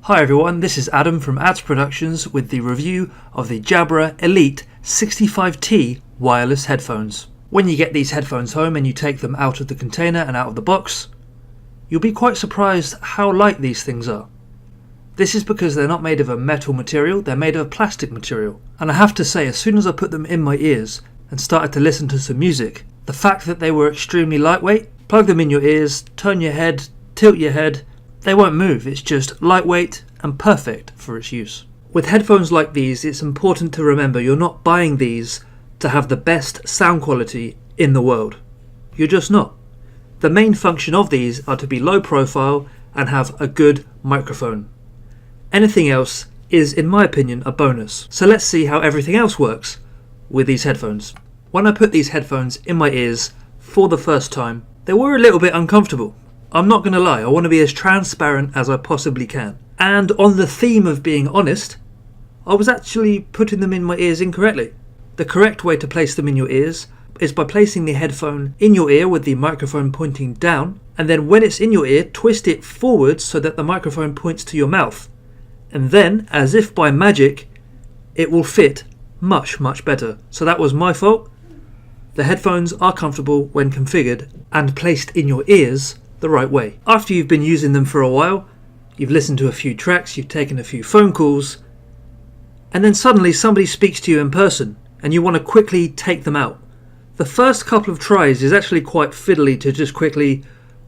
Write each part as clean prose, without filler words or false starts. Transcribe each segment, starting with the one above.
Hi everyone, this is Adam from Ads Productions with the review of the Jabra Elite 65T wireless headphones. When you get these headphones home and you take them out of the container and out of the box, you'll be quite surprised how light these things are. This is because they're not made of a metal material, they're made of a plastic material. And I have to say, as soon as I put them in my ears and started to listen to some music, the fact that they were extremely lightweight, plug them in your ears, turn your head, tilt your head, they won't move. It's just lightweight and perfect for its use. With headphones like these, it's important to remember you're not buying these to have the best sound quality in the world. You're just not. The main function of these are to be low profile and have a good microphone. Anything else is, in my opinion, a bonus. So let's see how everything else works with these headphones. When I put these headphones in my ears for the first time, they were a little bit uncomfortable. I'm not going to lie, I want to be as transparent as I possibly can. And on the theme of being honest, I was actually putting them in my ears incorrectly. The correct way to place them in your ears is by placing the headphone in your ear with the microphone pointing down, and then when it's in your ear, twist it forwards so that the microphone points to your mouth. And then, as if by magic, it will fit much better. So that was my fault. The headphones are comfortable when configured and placed in your ears the right way. After you've been using them for a while, you've listened to a few tracks, you've taken a few phone calls, and then suddenly somebody speaks to you in person and you want to quickly take them out. The first couple of tries is actually quite fiddly to just quickly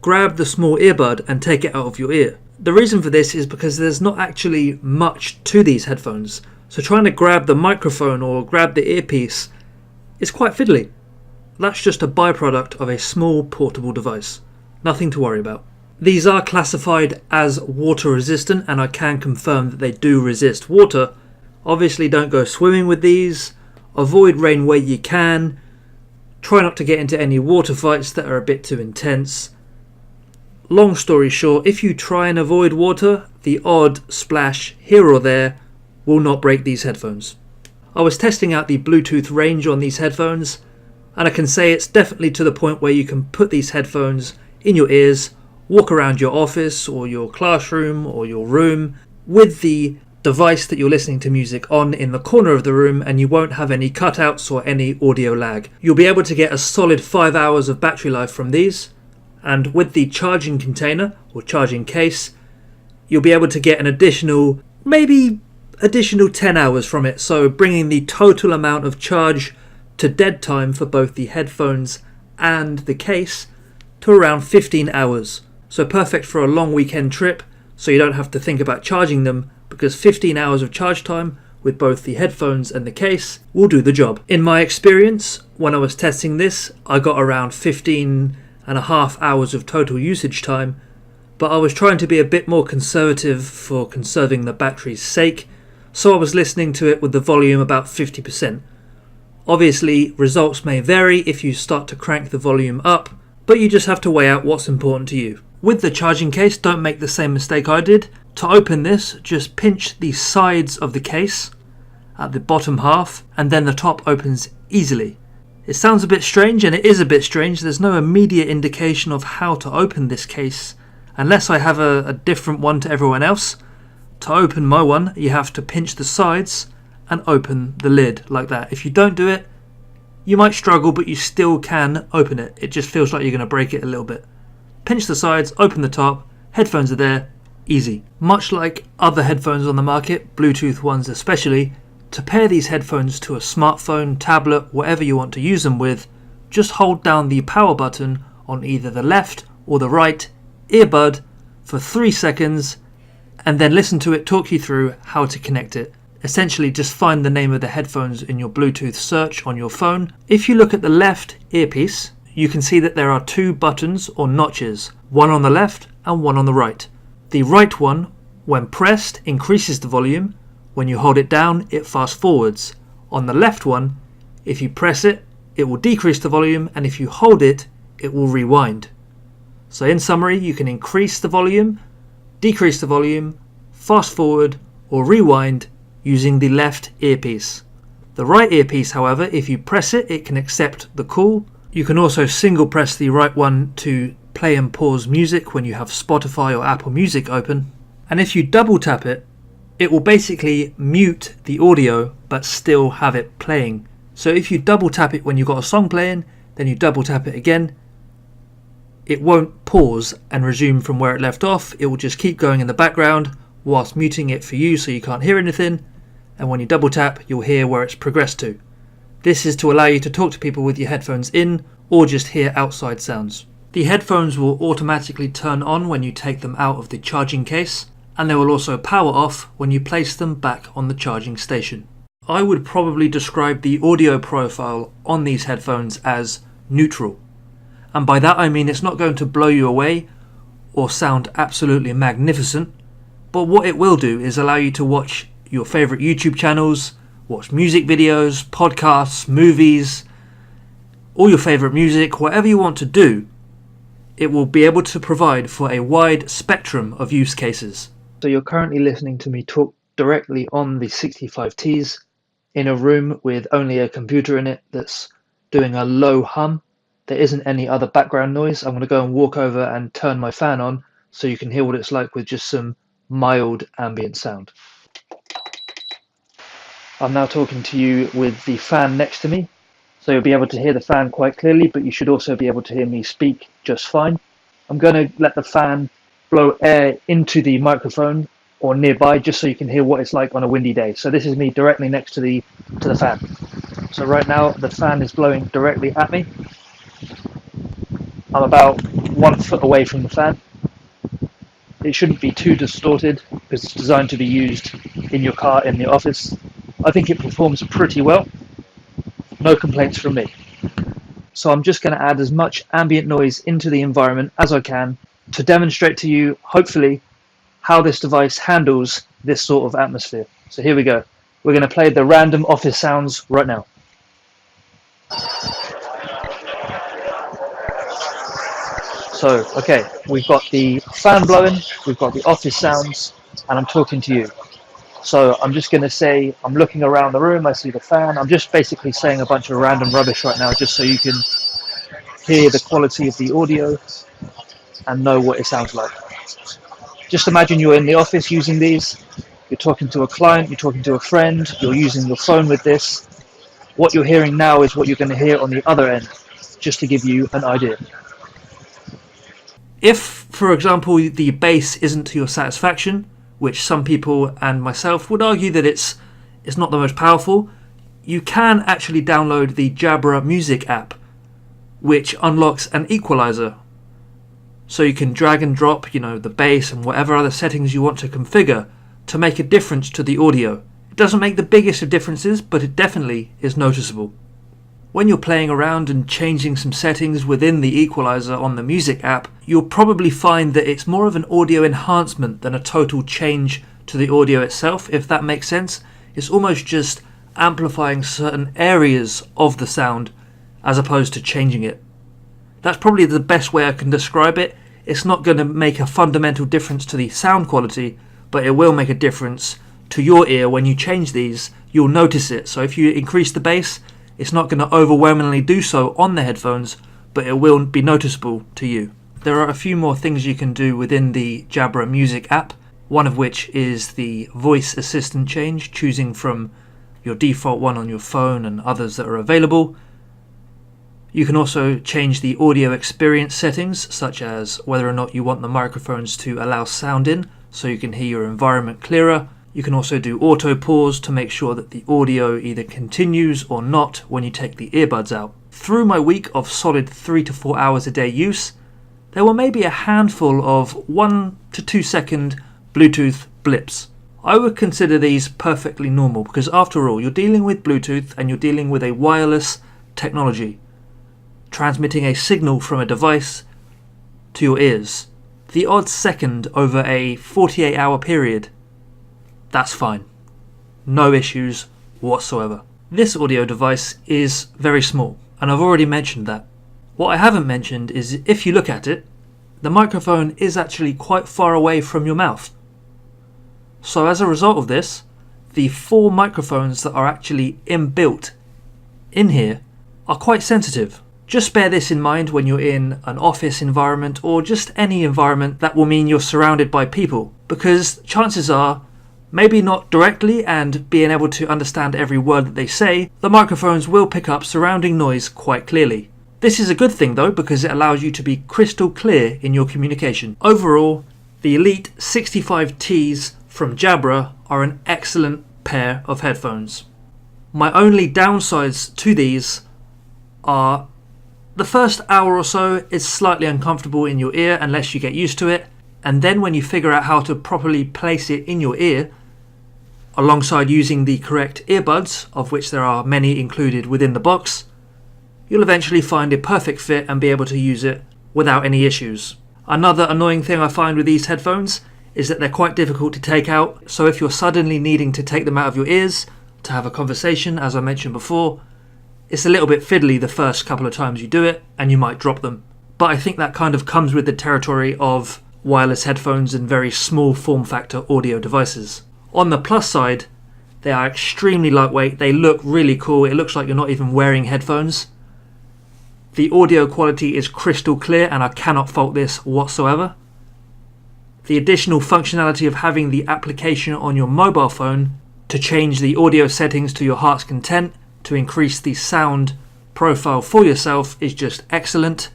grab the small earbud and take it out of your ear. The reason for this is because there's not actually much to these headphones, so trying to grab the microphone or grab the earpiece is quite fiddly. That's just a byproduct of a small portable device. Nothing to worry about. These are classified as water resistant, and I can confirm that they do resist water. Obviously don't go swimming with these, avoid rain where you can, try not to get into any water fights that are a bit too intense. Long story short, if you try and avoid water, the odd splash here or there will not break these headphones. I was testing out the Bluetooth range on these headphones, and I can say it's definitely to the point where you can put these headphones in your ears, walk around your office or your classroom or your room with the device that you're listening to music on in the corner of the room, and you won't have any cutouts or any audio lag. You'll be able to get a solid 5 hours of battery life from these, and with the charging container or charging case, you'll be able to get an additional 10 hours from it, so bringing the total amount of charge to dead time for both the headphones and the case to around 15 hours. So perfect for a long weekend trip, so you don't have to think about charging them, because 15 hours of charge time with both the headphones and the case will do the job. In my experience, when I was testing this, I got around 15.5 hours of total usage time, but I was trying to be a bit more conservative for conserving the battery's sake, so I was listening to it with the volume about 50%. Obviously, results may vary if you start to crank the volume up, but you just have to weigh out what's important to you. With the charging case, don't make the same mistake I did. To open this, just pinch the sides of the case at the bottom half, and then the top opens easily. It sounds a bit strange, and it is a bit strange. There's no immediate indication of how to open this case, unless I have a different one to everyone else. To open my one, you have to pinch the sides and open the lid like that. If you don't do it, you might struggle, but you still can open it. It just feels like you're going to break it a little bit. Pinch the sides, open the top, headphones are there, easy. Much like other headphones on the market, Bluetooth ones especially, to pair these headphones to a smartphone, tablet, whatever you want to use them with, just hold down the power button on either the left or the right earbud for 3 seconds, and then listen to it talk you through how to connect it. Essentially, just find the name of the headphones in your Bluetooth search on your phone. If you look at the left earpiece, you can see that there are 2 buttons or notches, one on the left and one on the right. The right one, when pressed, increases the volume. When you hold it down, it fast forwards. On the left one, if you press it, it will decrease the volume, and if you hold it, it will rewind. So in summary, you can increase the volume, decrease the volume, fast forward, or rewind using the left earpiece. The right earpiece, however, if you press it, it can accept the call. You can also single press the right one to play and pause music when you have Spotify or Apple Music open. And if you double tap it, it will basically mute the audio but still have it playing. So if you double tap it when you've got a song playing, then you double tap it again, it won't pause and resume from where it left off. It will just keep going in the background whilst muting it for you so you can't hear anything. And when you double tap, you'll hear where it's progressed to. This is to allow you to talk to people with your headphones in or just hear outside sounds. The headphones will automatically turn on when you take them out of the charging case, and they will also power off when you place them back on the charging station. I would probably describe the audio profile on these headphones as neutral. And by that I mean it's not going to blow you away or sound absolutely magnificent, but what it will do is allow you to watch your favourite YouTube channels, watch music videos, podcasts, movies, all your favourite music, whatever you want to do. It will be able to provide for a wide spectrum of use cases. So you're currently listening to me talk directly on the 65Ts in a room with only a computer in it that's doing a low hum. There isn't any other background noise. I'm going to go and walk over and turn my fan on so you can hear what it's like with just some mild ambient sound. I'm now talking to you with the fan next to me, so you'll be able to hear the fan quite clearly, but you should also be able to hear me speak just fine. I'm going to let the fan blow air into the microphone or nearby just so you can hear what it's like on a windy day. So this is me directly next to the fan. So right now the fan is blowing directly at me. I'm about 1 foot away from the fan. It shouldn't be too distorted because it's designed to be used in your car, in the office. I think it performs pretty well. No complaints from me. So I'm just going to add as much ambient noise into the environment as I can to demonstrate to you, hopefully, how this device handles this sort of atmosphere. So here we go. We're going to play the random office sounds right now. So, okay, we've got the fan blowing, we've got the office sounds, and I'm talking to you. So I'm just going to say, I'm looking around the room, I see the fan. I'm just basically saying a bunch of random rubbish right now, just so you can hear the quality of the audio and know what it sounds like. Just imagine you're in the office using these. You're talking to a client, you're talking to a friend, you're using your phone with this. What you're hearing now is what you're going to hear on the other end, just to give you an idea. If, for example, the bass isn't to your satisfaction, which some people and myself would argue that it's not the most powerful, you can actually download the Jabra Music app, which unlocks an equalizer. So you can drag and drop, the bass and whatever other settings you want to configure to make a difference to the audio. It doesn't make the biggest of differences, but it definitely is noticeable. When you're playing around and changing some settings within the equalizer on the music app, you'll probably find that it's more of an audio enhancement than a total change to the audio itself, if that makes sense. It's almost just amplifying certain areas of the sound as opposed to changing it. That's probably the best way I can describe it. It's not going to make a fundamental difference to the sound quality, but it will make a difference to your ear. When you change these, you'll notice it. So if you increase the bass, it's not going to overwhelmingly do so on the headphones, but it will be noticeable to you. There are a few more things you can do within the Jabra Music app, one of which is the voice assistant change, choosing from your default one on your phone and others that are available. You can also change the audio experience settings, such as whether or not you want the microphones to allow sound in, so you can hear your environment clearer. You can also do auto pause to make sure that the audio either continues or not when you take the earbuds out. Through my week of solid 3 to 4 hours a day use, there were maybe a handful of 1 to 2 second Bluetooth blips. I would consider these perfectly normal because after all, you're dealing with Bluetooth and you're dealing with a wireless technology, transmitting a signal from a device to your ears. The odd second over a 48-hour period, that's fine. No issues whatsoever. This audio device is very small, and I've already mentioned that. What I haven't mentioned is if you look at it, the microphone is actually quite far away from your mouth. So as a result of this, the 4 microphones that are actually inbuilt in here are quite sensitive. Just bear this in mind when you're in an office environment or just any environment that will mean you're surrounded by people, because chances are, maybe not directly and being able to understand every word that they say, the microphones will pick up surrounding noise quite clearly. This is a good thing though, because it allows you to be crystal clear in your communication. Overall, the Elite 65Ts from Jabra are an excellent pair of headphones. My only downsides to these are the first hour or so is slightly uncomfortable in your ear unless you get used to it, and then when you figure out how to properly place it in your ear, alongside using the correct earbuds, of which there are many included within the box, you'll eventually find a perfect fit and be able to use it without any issues. Another annoying thing I find with these headphones is that they're quite difficult to take out, so if you're suddenly needing to take them out of your ears to have a conversation, as I mentioned before, it's a little bit fiddly the first couple of times you do it and you might drop them. But I think that kind of comes with the territory of wireless headphones and very small form factor audio devices. On the plus side, they are extremely lightweight, they look really cool, it looks like you're not even wearing headphones. The audio quality is crystal clear and I cannot fault this whatsoever. The additional functionality of having the application on your mobile phone to change the audio settings to your heart's content to increase the sound profile for yourself is just excellent.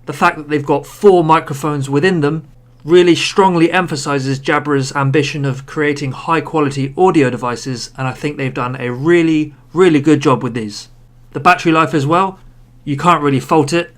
The fact that they've got 4 microphones within them really strongly emphasizes Jabra's ambition of creating high quality audio devices, and I think they've done a really good job with these. The battery life as well, you can't really fault it.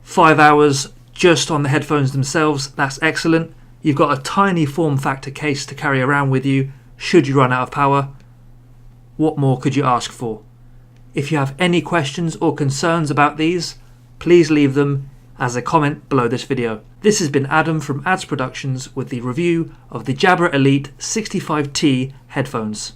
5 hours just on the headphones themselves, that's excellent. You've got a tiny form factor case to carry around with you should you run out of power. What more could you ask for? If you have any questions or concerns about these, please leave them as a comment below this video. This has been Adam from Ads Productions with the review of the Jabra Elite 65T headphones.